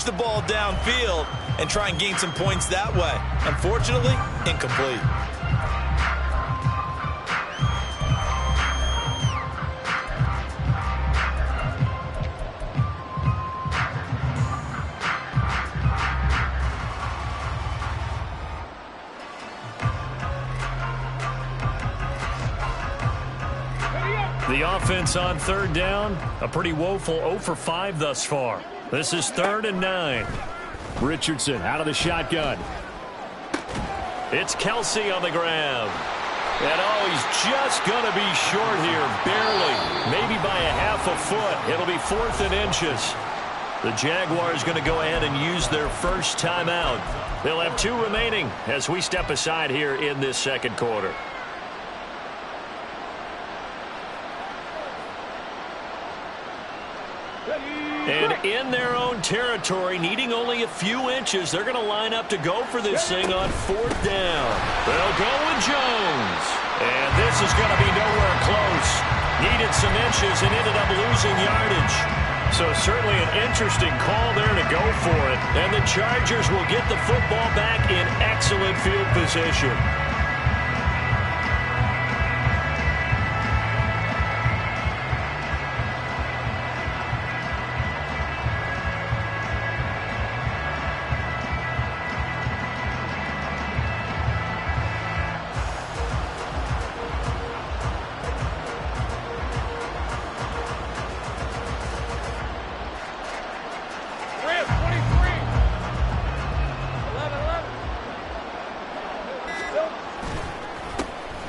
the ball downfield and try and gain some points that way. Unfortunately, incomplete. The offense on third down, a pretty woeful 0 for 5 thus far. This is 3rd and 9. Richardson out of the shotgun. It's Kelsey on the ground. And he's just going to be short here, barely, maybe by a half a foot. It'll be 4th and inches. The Jaguars going to go ahead and use their first timeout. They'll have 2 remaining as we step aside here in this second quarter. And in their own territory, needing only a few inches, they're going to line up to go for this thing on 4th down. They'll go with Jones. And this is going to be nowhere close. Needed some inches and ended up losing yardage. So certainly an interesting call there to go for it. And the Chargers will get the football back in excellent field position.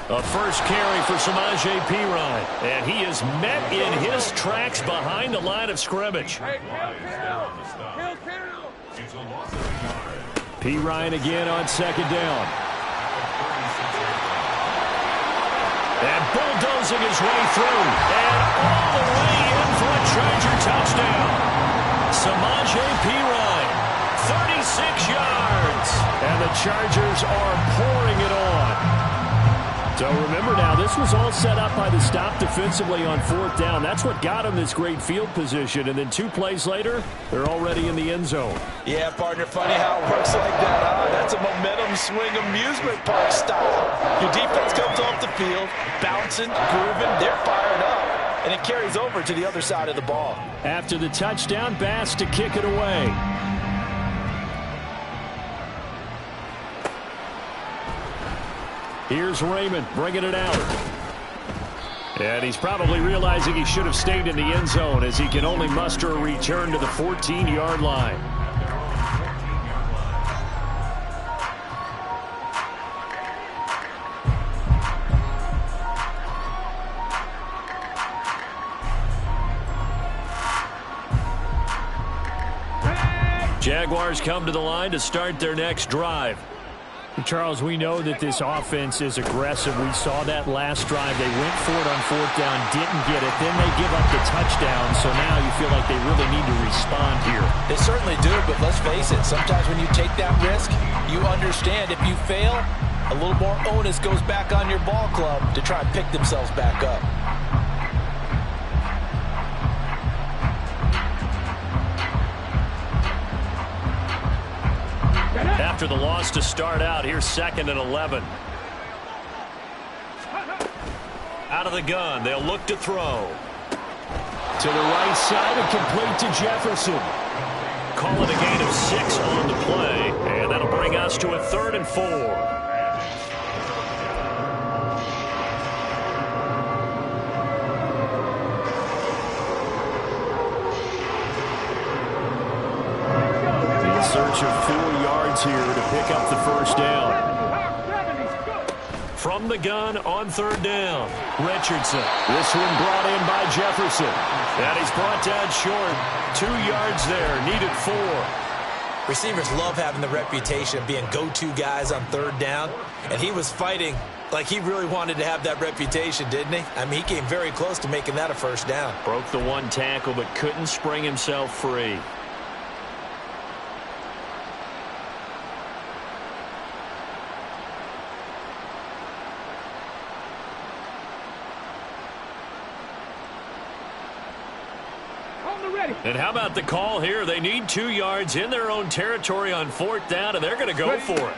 A first carry for Samaje Perine, and he is met in his tracks behind the line of scrimmage. Perine again on 2nd down. And bulldozing his way through, and all the way in for a Charger touchdown. Samaje Perine, 36 yards, and the Chargers are pouring it on. So remember now, this was all set up by the stop defensively on 4th down. That's what got them this great field position. And then 2 plays later, they're already in the end zone. Yeah, partner, funny how it works like that, huh? That's a momentum swing amusement park style. Your defense comes off the field, bouncing, grooving, they're fired up. And it carries over to the other side of the ball. After the touchdown, Bass to kick it away. Here's Raymond bringing it out. And he's probably realizing he should have stayed in the end zone as he can only muster a return to the 14-yard line. Jaguars come to the line to start their next drive. Charles, we know that this offense is aggressive. We saw that last drive. They went for it on 4th down, didn't get it. Then they give up the touchdown, so now you feel like they really need to respond here. They certainly do, but let's face it. Sometimes when you take that risk, you understand if you fail, a little more onus goes back on your ball club to try and pick themselves back up. After the loss to start out, here's 2nd and 11. Out of the gun, they'll look to throw. To the right side and complete to Jefferson. Call it a gain of 6 on the play, and that'll bring us to a 3rd and 4. In search of 4 yards here to pick up the first down. From the gun on 3rd down, Richardson. This one brought in by Jefferson. And he's brought down short. 2 yards there, needed 4. Receivers love having the reputation of being go-to guys on 3rd down, and he was fighting like he really wanted to have that reputation, didn't he? I mean, he came very close to making that a first down. Broke the 1 tackle, but couldn't spring himself free. And how about the call here? They need 2 yards in their own territory on 4th down, and they're going to go for it.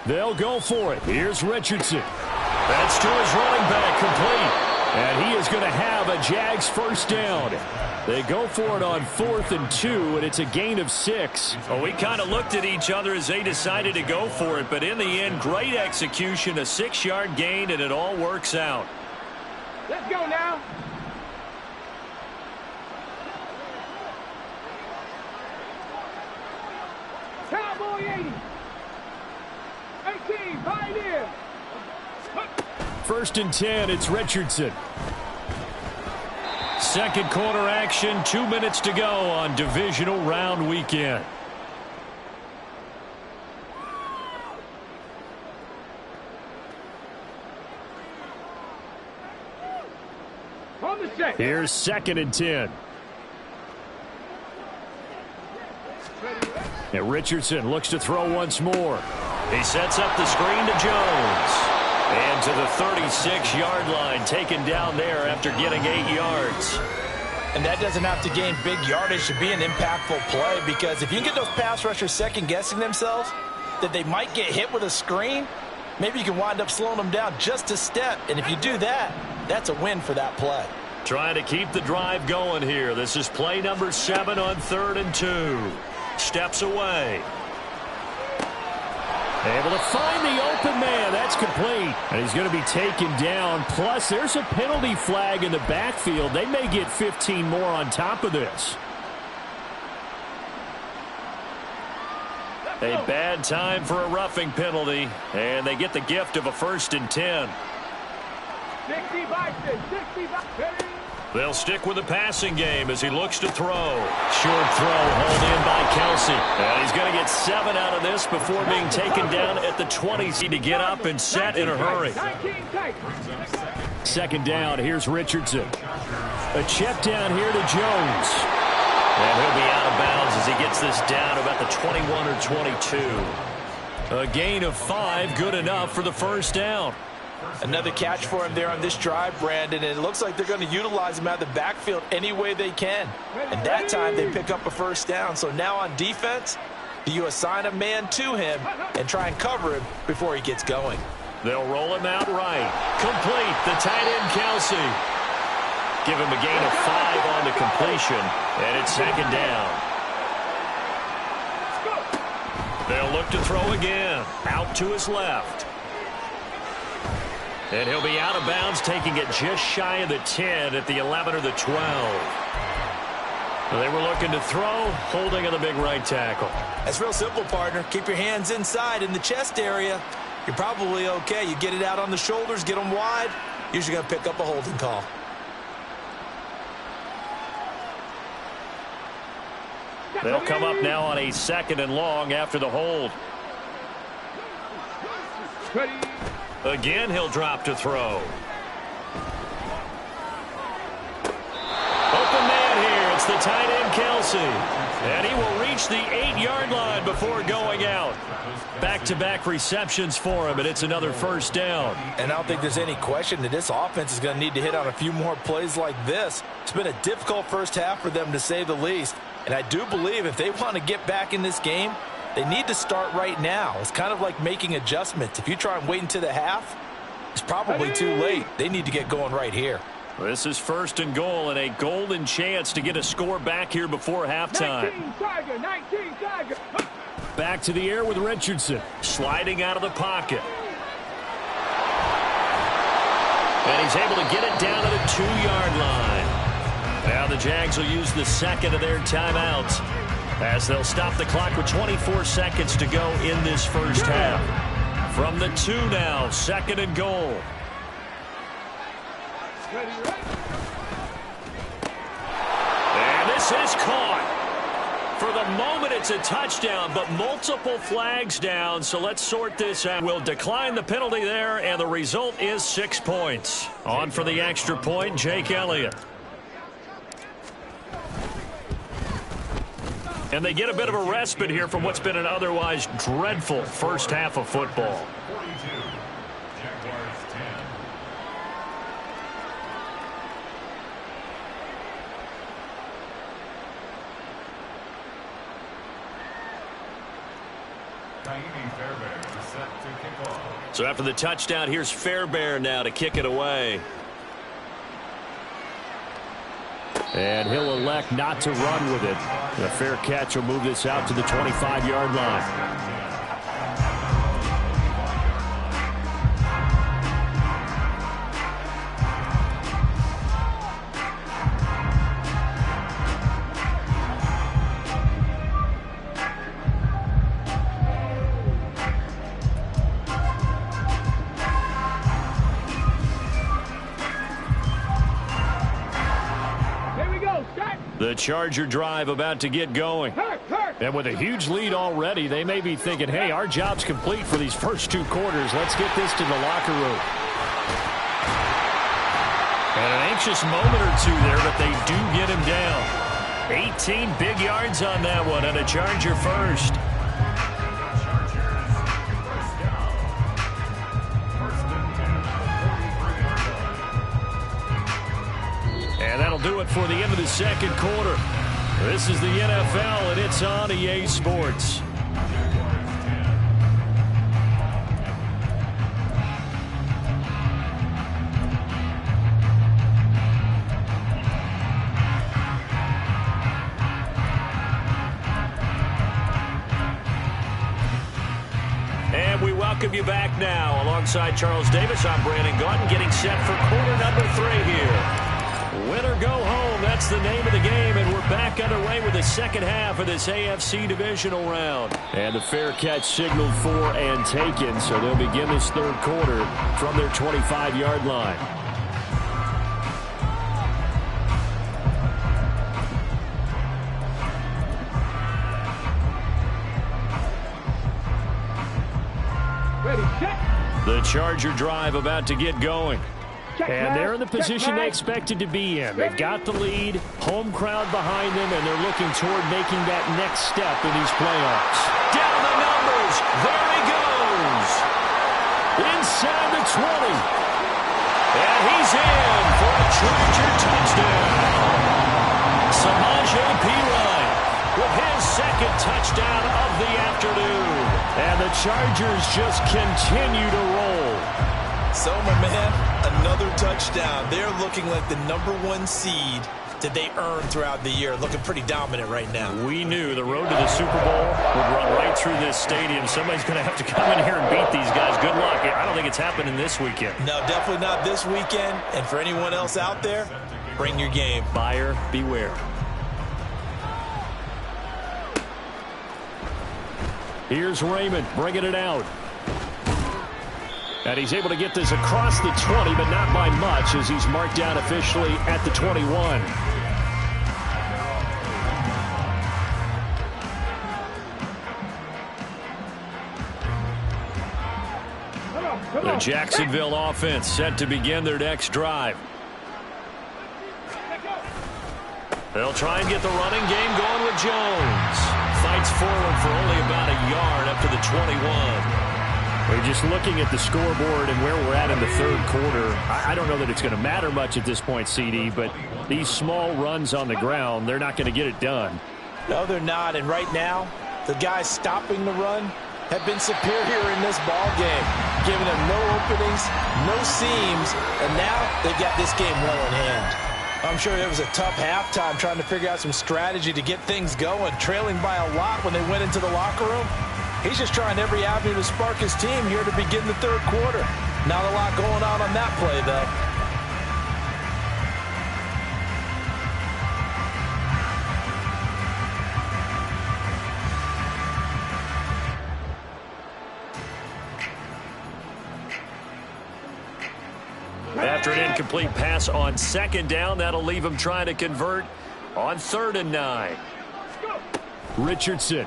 They'll go for it. Here's Richardson. That's to his running back, complete. And he is going to have a Jags first down. They go for it on 4th and 2, and it's a gain of 6. Well, we kind of looked at each other as they decided to go for it, but in the end, great execution, a 6-yard gain, and it all works out. Let's go now. Cowboy 80. 18, Pioneer. First and 10, it's Richardson. Second quarter action, 2 minutes to go on divisional round weekend. On the check. Here's 2nd and 10. And Richardson looks to throw once more. He sets up the screen to Jones. And to the 36-yard line, taken down there after getting 8 yards. And that doesn't have to gain big yardage to be an impactful play, because if you can get those pass rushers second-guessing themselves that they might get hit with a screen, maybe you can wind up slowing them down just a step. And if you do that, that's a win for that play. Trying to keep the drive going here. This is play number 7 on 3rd and 2. Steps away. Able to find the open man. That's complete. And he's going to be taken down. Plus, there's a penalty flag in the backfield. They may get 15 more on top of this. A bad time for a roughing penalty. And they get the gift of a 1st and 10. 60 They'll stick with the passing game as he looks to throw. Short throw hauled in by Kelsey. And he's going to get 7 out of this before being taken down at the 20. To get up and set in a hurry. 2nd down. Here's Richardson. A check down here to Jones. And he'll be out of bounds as he gets this down about the 21 or 22. A gain of 5, good enough for the first down. Another catch for him there on this drive, Brandon, and it looks like they're going to utilize him out of the backfield any way they can. And that time they pick up a first down. So now on defense, you assign a man to him and try and cover him before he gets going. They'll roll him out right. Complete, the tight end Kelsey. Give him a gain of 5 on the completion, and it's 2nd down. They'll look to throw again. Out to his left. And he'll be out of bounds, taking it just shy of the 10 at the 11 or the 12. They were looking to throw, holding on the big right tackle. That's real simple, partner. Keep your hands inside in the chest area. You're probably okay. You get it out on the shoulders, get them wide. Usually going to pick up a holding call. They'll come up now on a 2nd and long after the hold. Again, he'll drop to throw. Open man here. It's the tight end, Kelsey. And he will reach the 8-yard line before going out. Back-to-back receptions for him, and it's another first down. And I don't think there's any question that this offense is going to need to hit on a few more plays like this. It's been a difficult first half for them, to say the least. And I do believe if they want to get back in this game, they need to start right now. It's kind of like making adjustments. If you try and wait until the half, it's probably too late. They need to get going right here. This is 1st and goal, and a golden chance to get a score back here before halftime. 19 Tiger. Back to the air with Richardson. Sliding out of the pocket. And he's able to get it down to the 2-yard line. Now the Jags will use the 2nd of their timeouts, as they'll stop the clock with 24 seconds to go in this first half. From the 2 now, 2nd and goal. And this is caught. For the moment, it's a touchdown, but multiple flags down, so let's sort this out. We'll decline the penalty there, and the result is 6 points. On for the extra point, Jake Elliott. And they get a bit of a respite here from what's been an otherwise dreadful first half of football. So after the touchdown, here's Fairbairn now to kick it away. And he'll elect not to run with it. A fair catch will move this out to the 25-yard line. The Charger drive about to get going. And with a huge lead already, they may be thinking, hey, our job's complete for these first 2 quarters. Let's get this to the locker room. And an anxious moment or two there, but they do get him down. 18 big yards on that one, and a Charger first. And that'll do it for the end of the second quarter. This is the NFL, and it's on EA Sports. And we welcome you back now. Alongside Charles Davis, I'm Brandon Gaudin, getting set for quarter number 3 here. Win or go home, that's the name of the game, and we're back underway with the second half of this AFC Divisional round. And the fair catch signaled for and taken, so they'll begin this third quarter from their 25-yard line. Ready, set. The Charger drive about to get going. And they're in the position they expected to be in. They've got the lead, home crowd behind them, and they're looking toward making that next step in these playoffs. Down the numbers. There he goes. Inside the 20. And he's in for a Charger touchdown. Samaje Perine with his second touchdown of the afternoon. And the Chargers just continue to roll. So, my man, another touchdown. They're looking like the #1 seed that they earned throughout the year. Looking pretty dominant right now. We knew the road to the Super Bowl would run right through this stadium. Somebody's going to have to come in here and beat these guys. Good luck. I don't think it's happening this weekend. No, definitely not this weekend. And for anyone else out there, bring your game. Buyer beware. Here's Raymond bringing it out. And he's able to get this across the 20, but not by much, as he's marked down officially at the 21. The Jacksonville offense set to begin their next drive. They'll try and get the running game going with Jones. Fights forward for only about a yard up to the 21. We're just looking at the scoreboard and where we're at in the third quarter. I don't know that it's going to matter much at this point, CD, but these small runs on the ground, they're not going to get it done. No, they're not. And right now, the guys stopping the run have been superior in this ball game, giving them no openings, no seams, and now they've got this game well in hand. I'm sure it was a tough halftime trying to figure out some strategy to get things going, trailing by a lot when they went into the locker room. He's just trying every avenue to spark his team here to begin the third quarter. Not a lot going on that play, though. After an incomplete pass on second down, that'll leave him trying to convert on 3rd and 9. Richardson.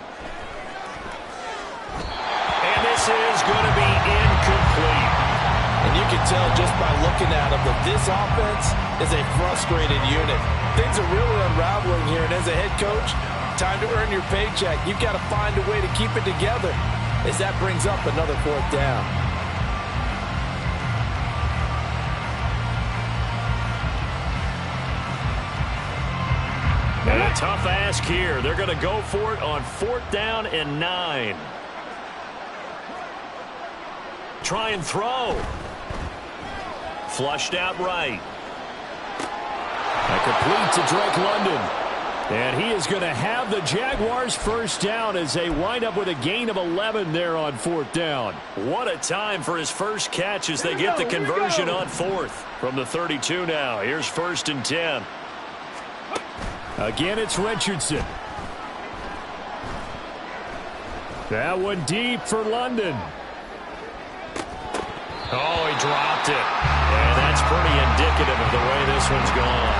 And this is going to be incomplete. And you can tell just by looking at them that this offense is a frustrated unit. Things are really unraveling here, and as a head coach, time to earn your paycheck. You've got to find a way to keep it together as that brings up another 4th down. And a tough ask here. They're going to go for it on 4th down and 9. try and throw. Flushed out right. A complete to Drake London. And he is going to have the Jaguars first down as they wind up with a gain of 11 there on fourth down. What a time for his first catch as they get the conversion on fourth. From the 32 now, here's 1st and 10. Again, it's Richardson. That one deep for London. Oh, he dropped it. And that's pretty indicative of the way this one's gone.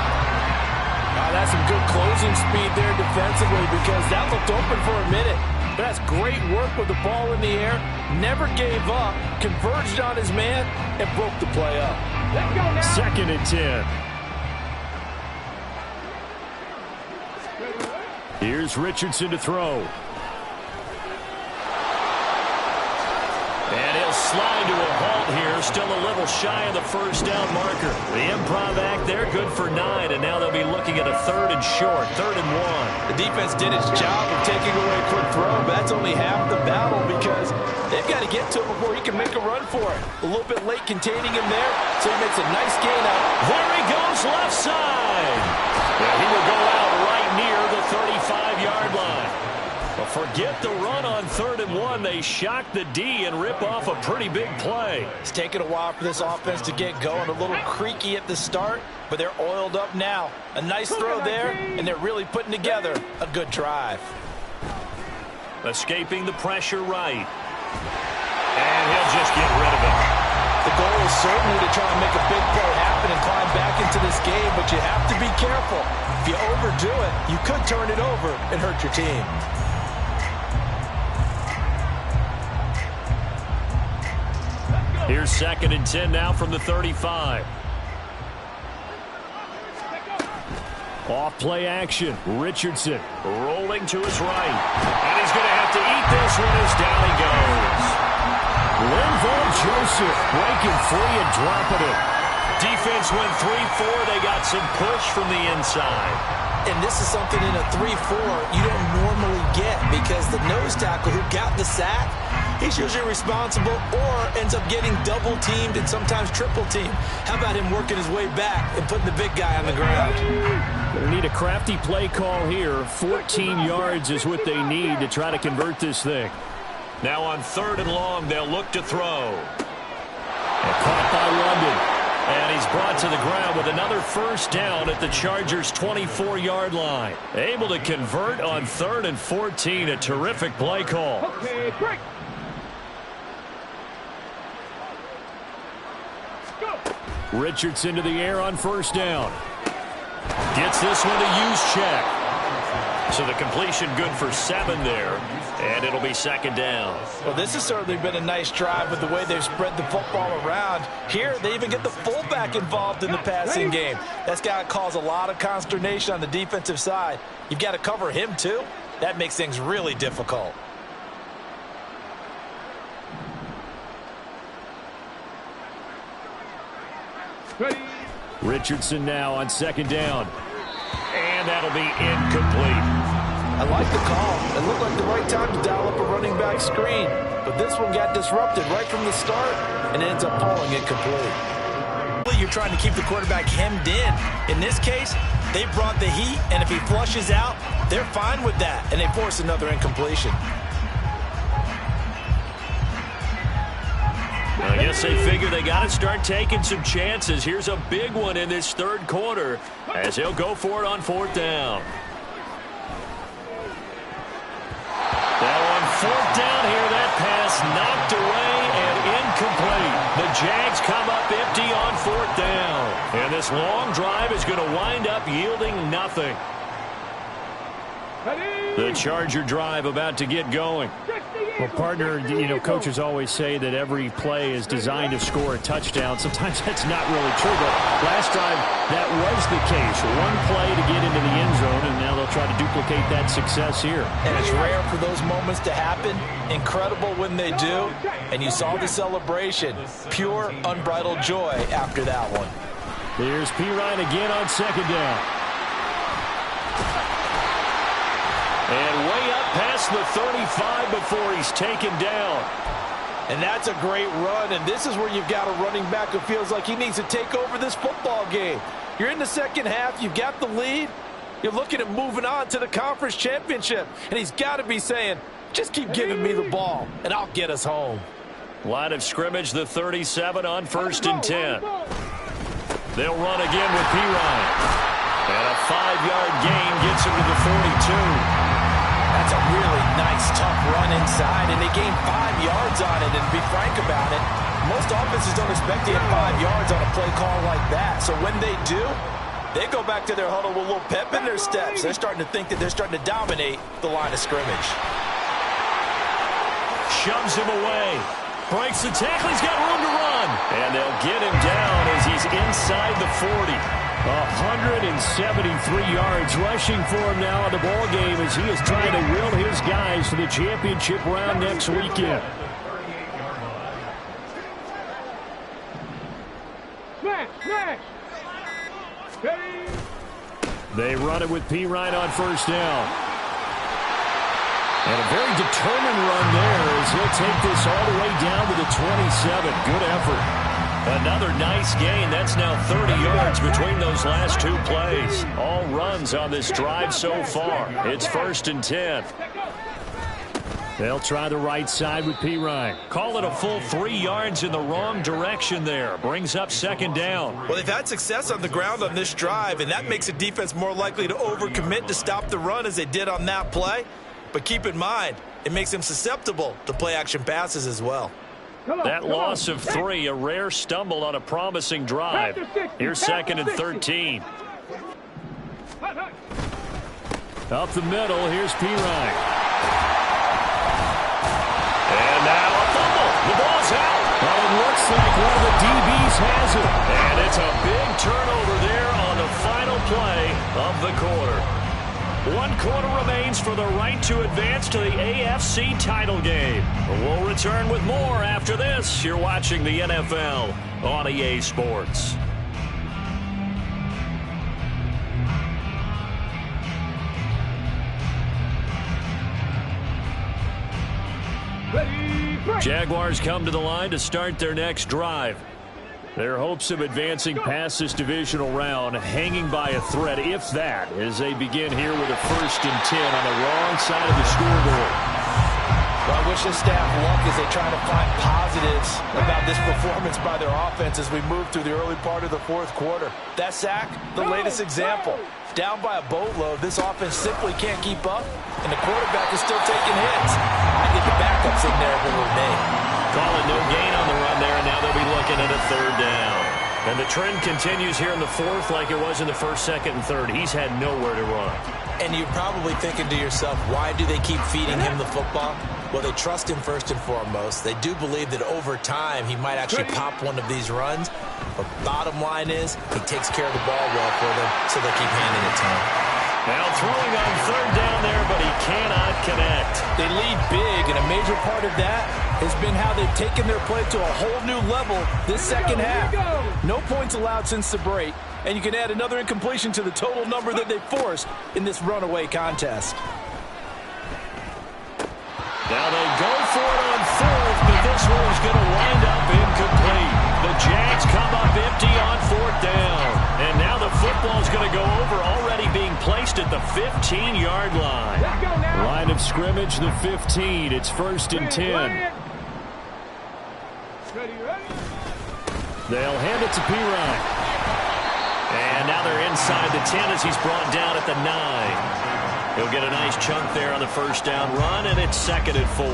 That's some good closing speed there defensively because that looked open for a minute. But that's great work with the ball in the air. Never gave up, converged on his man, and broke the play up. Let's go now. 2nd and 10. Here's Richardson to throw. And he'll slide to a halt here, still a little shy of the first down marker. The improv act there, good for 9, and now they'll be looking at a 3rd and short, 3rd and 1. The defense did its job of taking away a quick throw, but that's only half the battle because they've got to get to him before he can make a run for it. A little bit late containing him there, so he makes a nice gain out. There he goes, left side. And he will go out right near the 35-yard line. But forget the run on 3rd and 1. They shock the D and rip off a pretty big play. It's taken a while for this offense to get going. A little creaky at the start, but they're oiled up now. A nice throw there, and they're really putting together a good drive. Escaping the pressure right. And he'll just get rid of it. The goal is certainly to try and make a big play happen and climb back into this game, but you have to be careful. If you overdo it, you could turn it over and hurt your team. Here's 2nd and 10 now from the 35. Off play action. Richardson rolling to his right. And he's going to have to eat this one as down he goes. Linval Joseph breaking free and dropping it. Defense went 3-4. They got some push from the inside. And this is something in a 3-4 you don't normally get because the nose tackle who got the sack, he's usually responsible or ends up getting double-teamed and sometimes triple-teamed. How about him working his way back and putting the big guy on the ground? They need a crafty play call here. 14 yards is what they need to try to convert this thing. Now on 3rd and long, they'll look to throw. And caught by London. And he's brought to the ground with another first down at the Chargers' 24-yard line. Able to convert on 3rd and 14. A terrific play call. Okay, break. Richardson to the air on first down. Gets this one to use check. So the completion good for 7 there. And it'll be 2nd down. Well, this has certainly been a nice drive with the way they've spread the football around. Here, they even get the fullback involved in the passing game. That's got to cause a lot of consternation on the defensive side. You've got to cover him, too. That makes things really difficult. Ready. Richardson now on 2nd down. And that'll be incomplete. I like the call. It looked like the right time to dial up a running back screen. But this one got disrupted right from the start and ends up falling incomplete. You're trying to keep the quarterback hemmed in. In this case, they brought the heat, and if he flushes out, they're fine with that, and they force another incompletion. I guess they figure they got to start taking some chances. Here's a big one in this 3rd quarter as he'll go for it on 4th down. Now on 4th down here, that pass knocked away and incomplete. The Jags come up empty on 4th down. And this long drive is going to wind up yielding nothing. The Charger drive about to get going. Well, partner, coaches always say that every play is designed to score a touchdown. Sometimes that's not really true, but last drive, that was the case. One play to get into the end zone, and now they'll try to duplicate that success here. And it's rare for those moments to happen. Incredible when they do. And you saw the celebration. Pure, unbridled joy after that one. Here's P. Ryan again on 2nd down. And way up past the 35 before he's taken down. And that's a great run, and this is where you've got a running back who feels like he needs to take over this football game. You're in the second half, you've got the lead, you're looking at moving on to the conference championship, and he's got to be saying, just keep giving me the ball, and I'll get us home. Line of scrimmage, the 37 on 1st and 10. They'll run again with Pirine. And a 5-yard gain gets him to the 42. That's a really nice, tough run inside, and they gain 5 yards on it. And to be frank about it, most offenses don't expect to get 5 yards on a play call like that. So when they do, they go back to their huddle with a little pep in their steps. They're starting to think that they're starting to dominate the line of scrimmage. Shoves him away. Breaks the tackle. He's got room to run. And they'll get him down as he's inside the 40. 173 yards rushing for him now in the ball game as he is trying to will his guys to the championship round next weekend. They run it with Pirine on 1st down. And a very determined run there as he'll take this all the way down to the 27. Good effort. Another nice gain. That's now 30 yards between those last 2 plays. All runs on this drive so far. It's 1st and 10. They'll try the right side with Pirine. Call it a full 3 yards in the wrong direction there. Brings up 2nd down. Well, they've had success on the ground on this drive, and that makes a defense more likely to overcommit to stop the run as they did on that play. But keep in mind, it makes them susceptible to play-action passes as well. That loss of 3, a rare stumble on a promising drive. Here's 2nd and 13. Up the middle, here's Pirine. And now a fumble. The ball's out. But it looks like one of the DBs has it. And it's a big turnover there on the final play of the quarter. 1 quarter remains for the right to advance to the AFC title game. We'll return with more after this. You're watching the NFL on EA Sports. Jaguars come to the line to start their next drive. Their hopes of advancing past this divisional round hanging by a thread, if that, as they begin here with a 1st and 10 on the wrong side of the scoreboard. Well, I wish the staff luck as they try to find positives about this performance by their offense as we move through the early part of the 4th quarter. That sack, the latest example. Down by a boatload, this offense simply can't keep up, and the quarterback is still taking hits. I get the backups in there if it were me. Call it no gain on the run there, and now they'll be looking at a 3rd down. And the trend continues here in the 4th like it was in the 1st, 2nd, and 3rd. He's had nowhere to run. And you're probably thinking to yourself, why do they keep feeding him the football? Well, they trust him first and foremost. They do believe that over time he might actually pop one of these runs. But bottom line is he takes care of the ball well for them, so they'll keep handing it to him. Now throwing on 3rd down there, but he cannot connect. They lead big, and a major part of that has been how they've taken their play to a whole new level this second half. No points allowed since the break, and you can add another incompletion to the total number that they forced in this runaway contest. Now they go for it on 4th, but this one is going to wind up incomplete. The Jags come up empty on 4th down. And now the football's going to go over, already being placed at the 15-yard line. Line of scrimmage, the 15. It's 1st and 10. They'll hand it to Pirine. And now they're inside the 10 as he's brought down at the 9. He'll get a nice chunk there on the 1st down run, and it's 2nd and 4.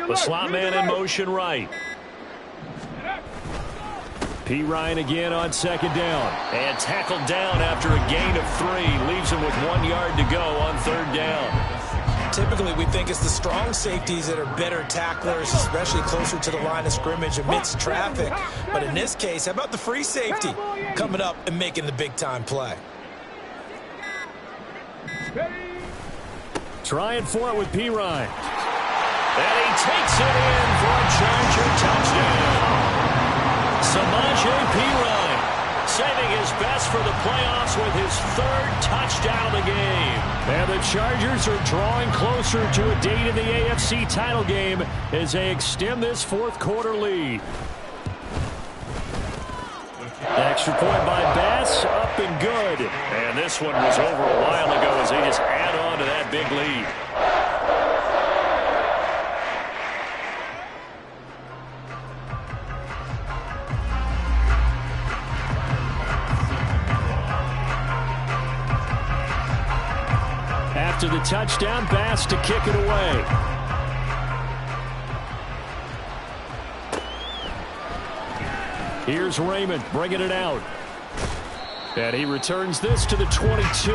The slot man in motion right. Pirine again on 2nd down. And tackled down after a gain of 3. Leaves him with 1 yard to go on 3rd down. Typically, we think it's the strong safeties that are better tacklers, especially closer to the line of scrimmage amidst traffic. But in this case, how about the free safety coming up and making the big-time play? Trying for it with Pirine. And he takes it in for a Charger touchdown. Samaje Pirine saving his best for the playoffs with his third touchdown of the game. And the Chargers are drawing closer to a date in the AFC title game as they extend this fourth quarter lead. Extra point by Bass, up and good. And this one was over a while ago as they just add on to that big lead. After the touchdown, Bass to kick it away. Here's Raymond bringing it out. And he returns this to the 22.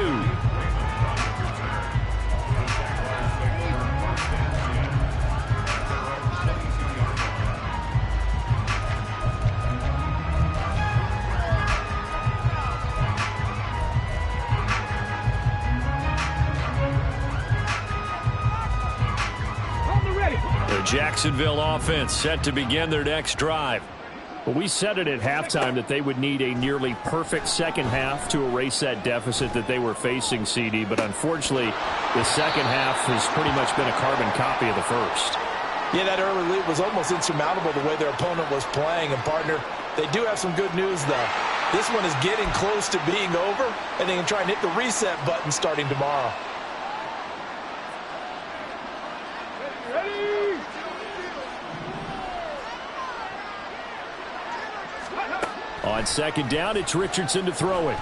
The Jacksonville offense set to begin their next drive. Well, we said it at halftime that they would need a nearly perfect second half to erase that deficit that they were facing, CD. But unfortunately, the second half has pretty much been a carbon copy of the first. Yeah, that early lead was almost insurmountable the way their opponent was playing. And, partner, they do have some good news, though. This one is getting close to being over, and they can try and hit the reset button starting tomorrow. On second down, it's Richardson to throw it.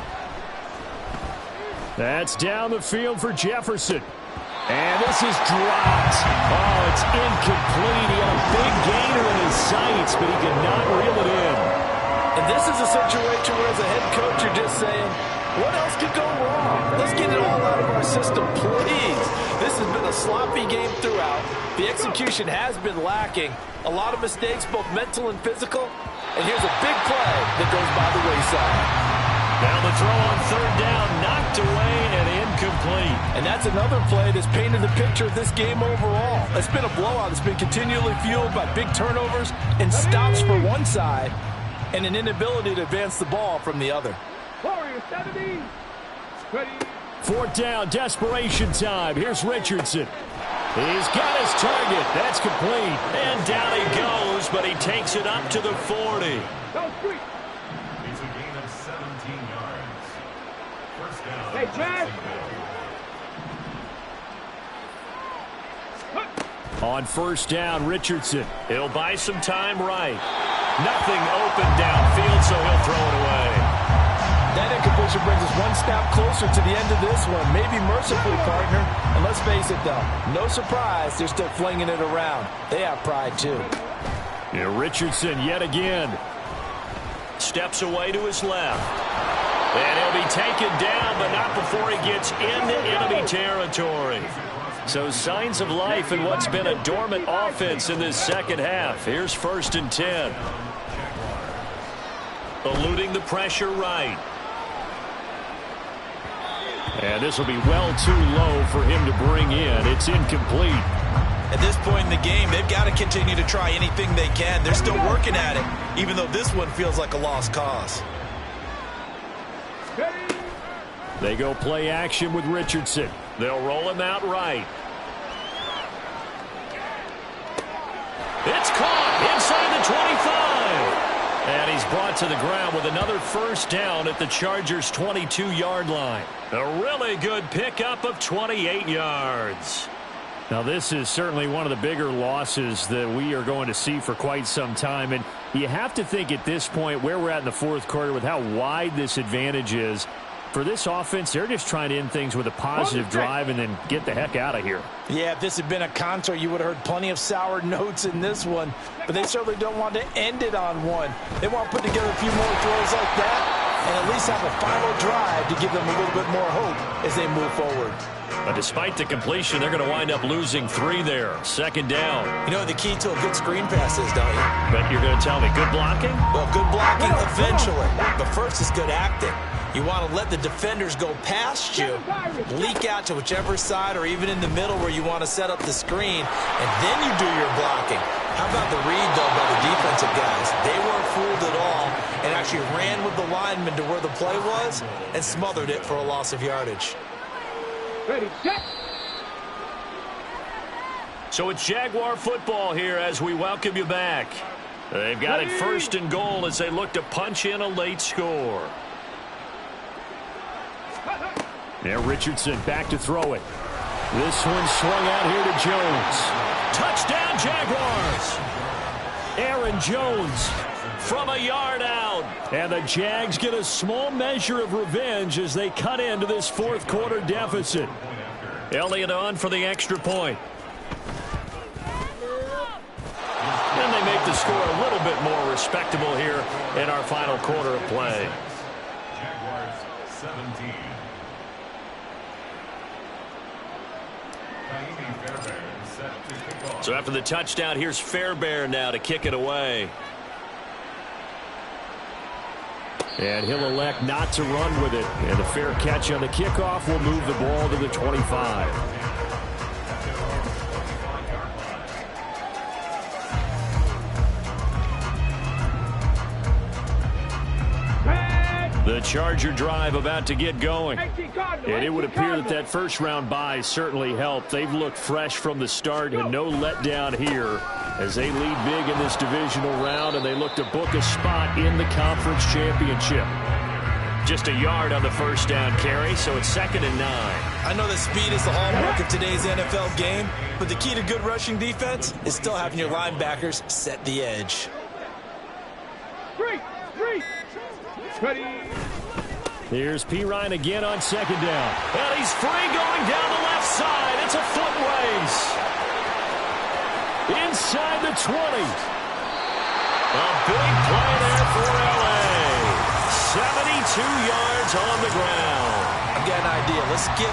That's down the field for Jefferson. And this is dropped. Oh, it's incomplete. He had a big gainer in his sights, but he could not reel it in. And this is a situation where, as a head coach, you're just saying, what else could go wrong? Let's get it all out of our system, please. This has been a sloppy game throughout. The execution has been lacking. A lot of mistakes, both mental and physical. And here's a big play that goes by the wayside. Now the throw on third down, knocked away and incomplete. And that's another play that's painted the picture of this game overall. It's been a blowout. It's been continually fueled by big turnovers and stops for one side and an inability to advance the ball from the other. Fourth down, desperation time. Here's Richardson. He's got his target. That's complete. And down he goes, but he takes it up to the 40. It's a gain of 17 yards. First down. Hey, Chad. On first down, Richardson. He'll buy some time right. Nothing open downfield, so he'll throw it away. That incompletion brings us one step closer to the end of this one. Maybe mercifully, partner. And let's face it, though, no surprise, they're still flinging it around. They have pride, too. Yeah, Richardson yet again. Steps away to his left. And he'll be taken down, but not before he gets into enemy territory. So signs of life in what's been a dormant offense in this second half. Here's 1st and 10. Eluding the pressure right. And this will be well too low for him to bring in. It's incomplete. At this point in the game, they've got to continue to try anything they can. They're still working at it, even though this one feels like a lost cause. They go play action with Richardson. They'll roll him out right. It's caught inside the 25. And he's brought to the ground with another first down at the Chargers' 22-yard line. A really good pickup of 28 yards. Now, this is certainly one of the bigger losses that we are going to see for quite some time. And you have to think at this point where we're at in the fourth quarter with how wide this advantage is. For this offense, they're just trying to end things with a positive drive and then get the heck out of here. Yeah, if this had been a concert, you would have heard plenty of sour notes in this one. But they certainly don't want to end it on one. They want to put together a few more throws like that and at least have a final drive to give them a little bit more hope as they move forward. But despite the completion, they're going to wind up losing 3 there. Second down. You know the key to a good screen pass is, don't you? But you're going to tell me good blocking? Well, good blocking eventually. But first is good acting. You want to let the defenders go past you, leak out to whichever side or even in the middle where you want to set up the screen, and then you do your blocking. How about the read, though, by the defensive guys? They weren't fooled at all and actually ran with the lineman to where the play was and smothered it for a loss of yardage. Ready, set. So it's Jaguar football here as we welcome you back. They've got it first and goal as they look to punch in a late score. Now Richardson back to throw it. This one swung out here to Jones. Touchdown Jaguars! Aaron Jones from a yard out. And the Jags get a small measure of revenge as they cut into this fourth quarter deficit. Elliott on for the extra point. And they make the score a little bit more respectable here in our final quarter of play. Jaguars 17. Set to kick off. So after the touchdown, here's Fairbairn now to kick it away. And he'll elect not to run with it. And the fair catch on the kickoff will move the ball to the 25. The Charger drive about to get going. And it would appear that that first-round bye certainly helped. They've looked fresh from the start and no letdown here as they lead big in this divisional round, and they look to book a spot in the conference championship. Just a yard on the first down carry, so it's 2nd and 9. I know that speed is the hallmark of today's NFL game, but the key to good rushing defense is still having your linebackers set the edge. Three. Ready. Here's P. Ryan again on 2nd down. And he's free going down the left side. It's a foot race. Inside the 20. A big play there for L.A. 72 yards on the ground. I've got an idea. Let's skip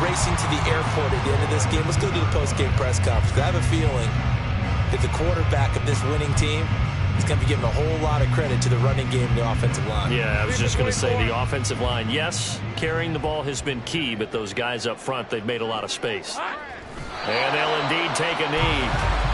racing to the airport at the end of this game. Let's go to the post-game press conference. I have a feeling that the quarterback of this winning team is going to be giving a whole lot of credit to the running game and the offensive line. Yeah, I was just going to say the offensive line, yes, carrying the ball has been key, but those guys up front, they've made a lot of space. And they'll indeed take a knee.